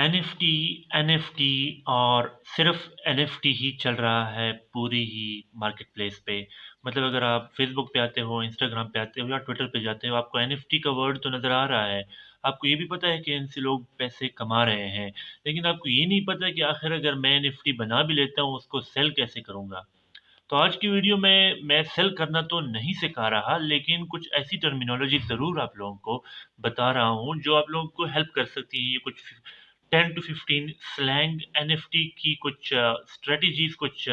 NFT, NFT और सिर्फ NFT ही चल रहा है पूरी ही मार्केट प्लेस पे। मतलब अगर आप फेसबुक पे आते हो, इंस्टाग्राम पे आते हो या ट्विटर पे जाते हो, आपको एनएफटी का वर्ड तो नज़र आ रहा है। आपको ये भी पता है कि इनसे लोग पैसे कमा रहे हैं, लेकिन आपको ये नहीं पता कि आखिर अगर मैं एनएफटी बना भी लेता हूँ, उसको सेल कैसे करूँगा। तो आज की वीडियो में मैं सेल करना तो नहीं सिखा रहा, लेकिन कुछ ऐसी टर्मिनोलॉजी ज़रूर आप लोगों को बता रहा हूँ जो आप लोगों को हेल्प कर सकती हैं। ये कुछ 10 टू 15 स्लैंग एनएफटी की कुछ स्ट्रेटजीज, कुछ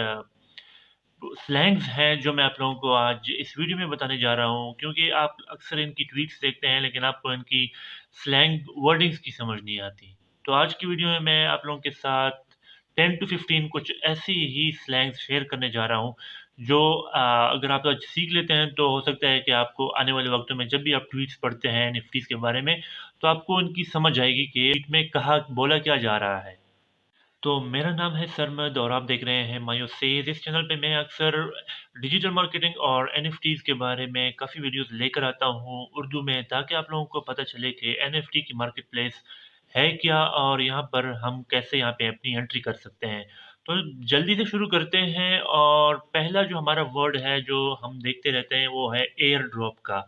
स्लैंग्स हैं जो मैं आप लोगों को आज इस वीडियो में बताने जा रहा हूँ, क्योंकि आप अक्सर इनकी ट्वीट्स देखते हैं लेकिन आपको इनकी स्लैंग वर्डिंग्स की समझ नहीं आती। तो आज की वीडियो में मैं आप लोगों के साथ 10 टू 15 कुछ ऐसी ही स्लैंग्स शेयर करने जा रहा हूँ जो अगर आप आज सीख लेते हैं तो हो सकता है कि आपको आने वाले वक्तों में जब भी आप ट्वीट्स पढ़ते हैं निफ्टीज के बारे में, तो आपको इनकी समझ आएगी कि ट्वीट में कहा बोला क्या जा रहा है। तो मेरा नाम है सरमद और आप देख रहे हैं मायो सेज। इस चैनल पे मैं अक्सर डिजिटल मार्केटिंग और एनएफटीज के बारे में काफ़ी वीडियोस लेकर आता हूँ उर्दू में, ताकि आप लोगों को पता चले कि एनएफटी की मार्केट प्लेस है क्या और यहाँ पर हम कैसे यहाँ पे अपनी एंट्री कर सकते हैं। तो जल्दी से शुरू करते हैं, और पहला जो हमारा वर्ड है जो हम देखते रहते हैं वो है एयर ड्रॉप का।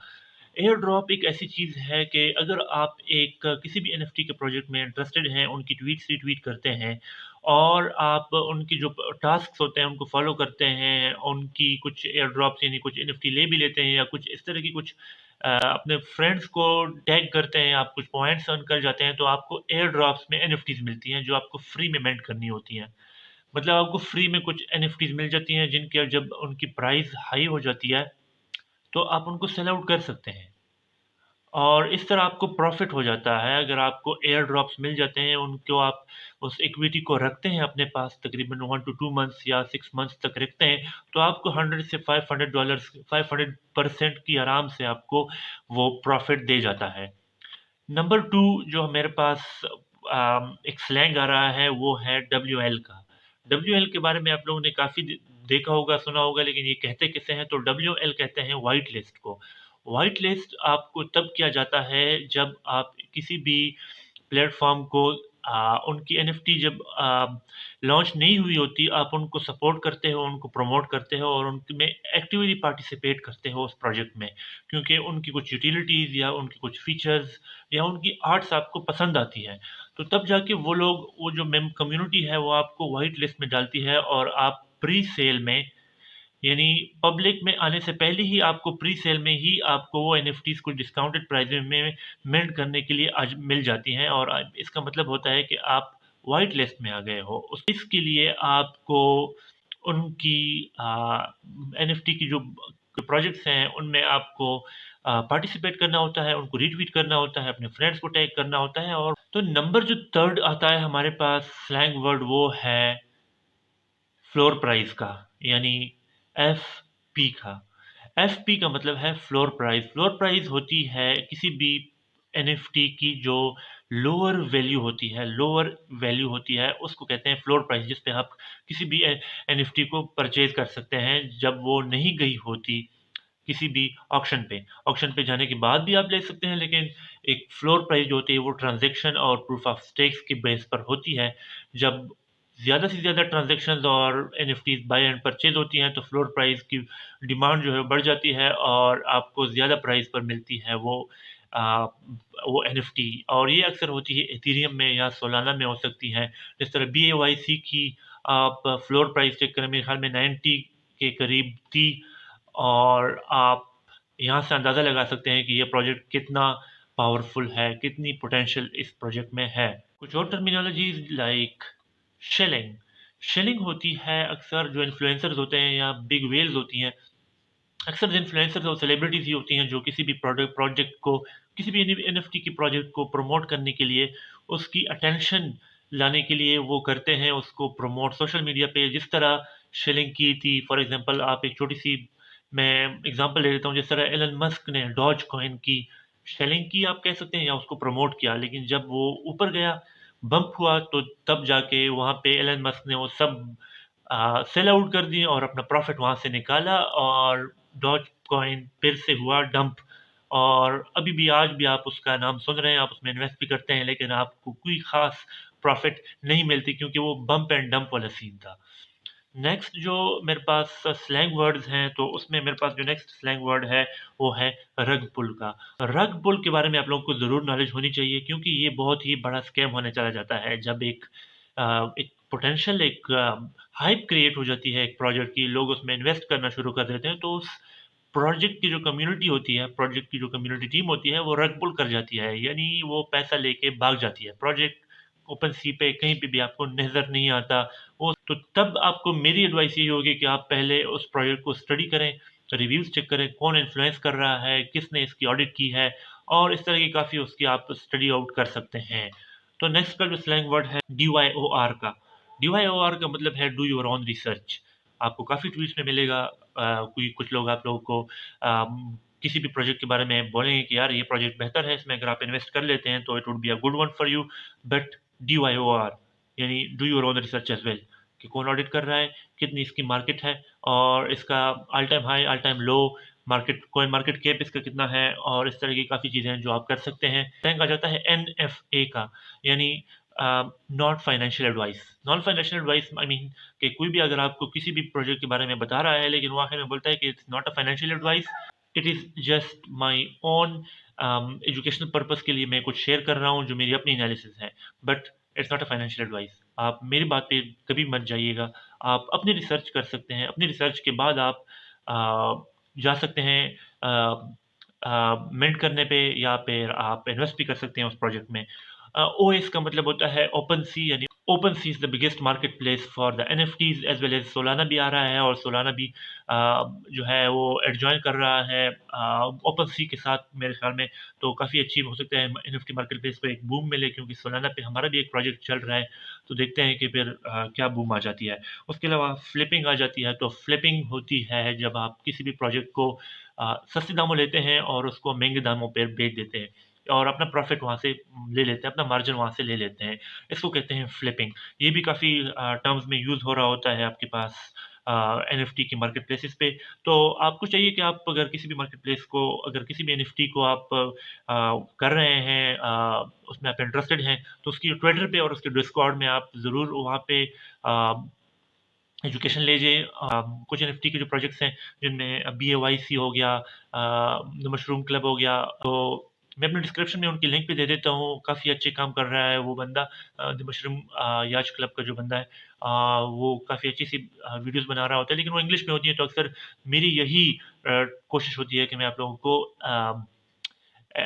एयर ड्रॉप एक ऐसी चीज़ है कि अगर आप एक किसी भी एनएफटी के प्रोजेक्ट में इंटरेस्टेड हैं, उनकी ट्वीट्स रीट्वीट करते हैं और आप उनकी जो टास्क्स होते हैं उनको फॉलो करते हैं, उनकी कुछ एयर ड्रॉप्स यानी कुछ एनएफटी ले भी लेते हैं या कुछ इस तरह की कुछ अपने फ्रेंड्स को टैग करते हैं, आप कुछ पॉइंट्स अर्न कर जाते हैं, तो आपको एयर ड्रॉप्स में एनएफटीज मिलती हैं जो आपको फ्री में मिंट करनी होती हैं। मतलब आपको फ्री में कुछ एनएफटीज मिल जाती हैं जिनकी जब उनकी प्राइस हाई हो जाती है तो आप उनको सेल आउट कर सकते हैं, और इस तरह आपको प्रॉफ़िट हो जाता है। अगर आपको एयर ड्रॉप्स मिल जाते हैं, उनको आप उस इक्विटी को रखते हैं अपने पास तकरीबन 1 टू 2 मंथ्स या 6 मंथ्स तक रखते हैं, तो आपको 100 से $500 500% की आराम से आपको वो प्रॉफ़िट दे जाता है। नंबर 2 जो मेरे पास एक स्लैंग आ रहा है वो है डब्ल्यूएल का। डब्ल्यूएल के बारे में आप लोगों ने काफ़ी देखा होगा, सुना होगा, लेकिन ये कहते किसे हैं? तो डब्ल्यूएल कहते हैं व्हाइट लिस्ट को। व्हाइट लिस्ट आपको तब किया जाता है जब आप किसी भी प्लेटफॉर्म को उनकी एनएफटी जब लॉन्च नहीं हुई होती, आप उनको सपोर्ट करते हो, उनको प्रमोट करते हो और उनमें एक्टिवली पार्टिसिपेट करते हो उस प्रोजेक्ट में, क्योंकि उनकी कुछ यूटिलिटीज़ या उनकी कुछ फीचर्स या उनकी आर्ट्स आपको पसंद आती है। तो तब जाके वो लोग, वो जो मेम कम्युनिटी है वो आपको व्हाइट लिस्ट में डालती है, और आप प्री सेल में यानी पब्लिक में आने से पहले ही आपको प्री सेल में ही आपको वो एनएफटीज को डिस्काउंटेड प्राइस में मिंट करने के लिए आज मिल जाती हैं, और इसका मतलब होता है कि आप वाइट लिस्ट में आ गए हो। इसके लिए आपको उनकी एनएफटी की जो प्रोजेक्ट्स हैं उनमें आपको पार्टिसिपेट करना होता है, उनको रीट्वीट करना होता है, अपने फ्रेंड्स को टैग करना होता है। और तो नंबर जो थर्ड आता है हमारे पास स्लैंग वर्ड वो है फ्लोर प्राइस का, यानी एफ पी का। एफ पी का मतलब है फ्लोर प्राइस। फ्लोर प्राइस होती है किसी भी एनएफटी की जो लोअर वैल्यू होती है, लोअर वैल्यू होती है उसको कहते हैं फ्लोर प्राइस, जिस पे आप किसी भी एनएफटी को परचेज कर सकते हैं जब वो नहीं गई होती किसी भी ऑक्शन पे। ऑक्शन पे जाने के बाद भी आप ले सकते हैं, लेकिन एक फ्लोर प्राइस जो होती है वो ट्रांजैक्शन और प्रूफ ऑफ स्टेक्स की बेस पर होती है। जब ज़्यादा से ज़्यादा ट्रांजैक्शंस और एनएफटीज बाय एंड परचेज होती हैं तो फ्लोर प्राइस की डिमांड जो है बढ़ जाती है और आपको ज़्यादा प्राइस पर मिलती है आ, वो एनएफटी। और ये अक्सर होती है एथेरियम में या सोलाना में हो सकती हैं। जिस तरह BAYC की आप फ्लोर प्राइस चेक करें, मेरे ख्याल में 90 के करीब थी, और आप यहाँ से अंदाज़ा लगा सकते हैं कि ये प्रोजेक्ट कितना पावरफुल है, कितनी पोटेंशियल इस प्रोजेक्ट में है। कुछ और टर्मिनोलॉजीज लाइक शेलिंग। शेलिंग होती है अक्सर जो इन्फ्लुएंसर्स होते हैं या बिग वेल्स होती हैं, अक्सर इन्फ्लुएंसर्स और सेलिब्रिटीज ही होती हैं जो किसी भी प्रोडक्ट प्रोजेक्ट को, किसी भी एनएफटी की प्रोजेक्ट को प्रमोट करने के लिए, उसकी अटेंशन लाने के लिए वो करते हैं उसको प्रमोट सोशल मीडिया पे, जिस तरह शेलिंग की थी। फॉर एग्जांपल आप एक छोटी सी मैं एग्जांपल ले लेता हूँ, जिस तरह एलन मस्क ने डॉज कॉइन की शेलिंग की आप कह सकते हैं, या उसको प्रमोट किया, लेकिन जब वो ऊपर गया, बम्प हुआ, तो तब जाके वहाँ पे एलन मस्क ने वो सब सेल आउट कर दिए और अपना प्रॉफिट वहाँ से निकाला, और डॉज कॉइन फिर से हुआ डंप। और अभी भी आज भी आप उसका नाम सुन रहे हैं, आप उसमें इन्वेस्ट भी करते हैं, लेकिन आपको कोई खास प्रॉफ़िट नहीं मिलती क्योंकि वो बम्प एंड डंप वाला सीन था। नेक्स्ट जो मेरे पास स्लैंग वर्ड्स हैं, तो उसमें मेरे पास जो नेक्स्ट स्लैंग वर्ड है, वो है रग पुल का। रग पुल के बारे में आप लोगों को ज़रूर नॉलेज होनी चाहिए क्योंकि ये बहुत ही बड़ा स्कैम होने चला जाता है। जब एक पोटेंशियल हाइप क्रिएट हो जाती है एक प्रोजेक्ट की, लोग उसमें इन्वेस्ट करना शुरू कर देते हैं, तो उस प्रोजेक्ट की जो कम्युनिटी होती है, प्रोजेक्ट की जो कम्युनिटी टीम होती है, वो रग पुल कर जाती है, यानी वो पैसा लेके भाग जाती है। प्रोजेक्ट ओपन सी पे कहीं पे भी आपको नज़र नहीं आता। वो तो तब आपको मेरी एडवाइस यही होगी कि आप पहले उस प्रोजेक्ट को स्टडी करें, रिव्यूज़ चेक करें, कौन इन्फ्लुएंस कर रहा है, किसने इसकी ऑडिट की है, और इस तरह की काफ़ी उसकी आप स्टडी आउट कर सकते हैं। तो नेक्स्ट का जो स्लैंग वर्ड है DYOR का। DYOR का मतलब है डू योर ओन रिसर्च। आपको काफ़ी ट्वीट्स में मिलेगा, कोई कुछ लोग आप लोगों को किसी भी प्रोजेक्ट के बारे में बोलेंगे कि यार ये प्रोजेक्ट बेहतर है, इसमें अगर आप इन्वेस्ट कर लेते हैं तो it would be a good one for you. But DYOR यानी do your own research as well, कि कौन ऑडिट कर रहा है, कितनी इसकी मार्केट है, और इसका all time high, all time low, market coin market cap इसका कितना है, और इस तरह की काफ़ी चीज़ें हैं जो आप कर सकते हैं। रैंक आ जाता है NFA का, यानी not financial advice. Non financial advice I mean कि कोई भी अगर आपको किसी भी प्रोजेक्ट के बारे में बता रहा है, लेकिन वो आखिर में बोलता है कि it's not a financial advice, it is just my own educational purpose के लिए मैं कुछ शेयर कर रहा हूँ जो मेरी अपनी एनालिसिस है, but it's not a financial advice. आप मेरी बात पे कभी मत जाइएगा। आप अपनी रिसर्च कर सकते हैं, अपनी रिसर्च के बाद आप जा सकते हैं मिंट करने पे, या फिर आप इन्वेस्ट भी कर सकते हैं उस प्रोजेक्ट में। OS का मतलब होता है ओपन सी, यानी OpenSea is the biggest marketplace for the NFTs as well as Solana भी आ रहा है, और सोलाना भी जो है वो एडजॉइन कर रहा है ओपन सी के साथ मेरे ख्याल में। तो काफ़ी अच्छी हो सकता है NFT मार्केट प्लेस पे एक बूम मिले, क्योंकि सोलाना पे हमारा भी एक प्रोजेक्ट चल रहा है, तो देखते हैं कि फिर क्या बूम आ जाती है। उसके अलावा फ्लिपिंग आ जाती है। तो फ्लिपिंग होती है जब आप किसी भी प्रोजेक्ट को सस्ते दामों लेते हैं और उसको महंगे दामों पर बेच देते हैं, और अपना प्रॉफिट वहाँ से ले लेते हैं, अपना मार्जिन वहाँ से ले लेते हैं। इसको कहते हैं फ्लिपिंग। ये भी काफ़ी टर्म्स में यूज़ हो रहा होता है आपके पास NFT की मार्केट प्लेसेस पे। तो आपको चाहिए कि आप अगर किसी भी मार्केट प्लेस को, अगर किसी भी NFT को आप कर रहे हैं, उसमें आप इंटरेस्टेड हैं, तो उसकी ट्विटर पे और उसके डिस्कॉर्ड में आप ज़रूर वहाँ पे एजुकेशन लीजिए। कुछ NFT के जो प्रोजेक्ट्स हैं, जिनमें BAYC हो गया, द मशरूम क्लब हो गया, तो मैं अपने डिस्क्रिप्शन में उनकी लिंक भी दे देता हूँ। काफ़ी अच्छे काम कर रहा है वो बंदा, द मशरूम याच क्लब का जो बंदा है, वो काफ़ी अच्छी सी वीडियोस बना रहा होता है, लेकिन वो इंग्लिश में होती है। तो अक्सर मेरी यही कोशिश होती है कि मैं आप लोगों को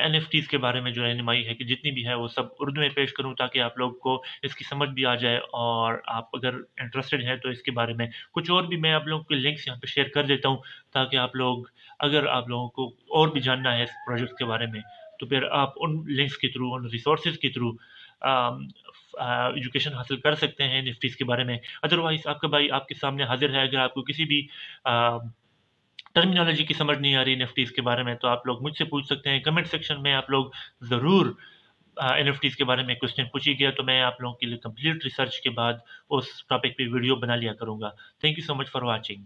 NFTs के बारे में जो रहनुमाई है कि जितनी भी है वो सब उर्दू में पेश करूँ, ताकि आप लोग को इसकी समझ भी आ जाए, और आप अगर इंटरेस्टेड हैं तो इसके बारे में कुछ और भी मैं आप लोगों के लिंक्स यहाँ पे शेयर कर देता हूँ, ताकि आप लोग, अगर आप लोगों को और भी जानना है इस प्रोजेक्ट के बारे में, तो फिर आप उन लिंक्स के थ्रू, उन रिसोर्सेज के थ्रू एजुकेशन हासिल कर सकते हैं NFTs के बारे में। अदरवाइज़ आपका भाई आपके सामने हाज़िर है, अगर आपको किसी भी अ, टर्मिनोलॉजी की समझ नहीं आ रही एनएफटीज के बारे में, तो आप लोग मुझसे पूछ सकते हैं कमेंट सेक्शन में। आप लोग ज़रूर एनएफटीज के बारे में क्वेश्चन पूछिएगा, तो मैं आप लोगों के लिए कंप्लीट रिसर्च के बाद उस टॉपिक पे वीडियो बना लिया करूँगा। Thank you so much for watching.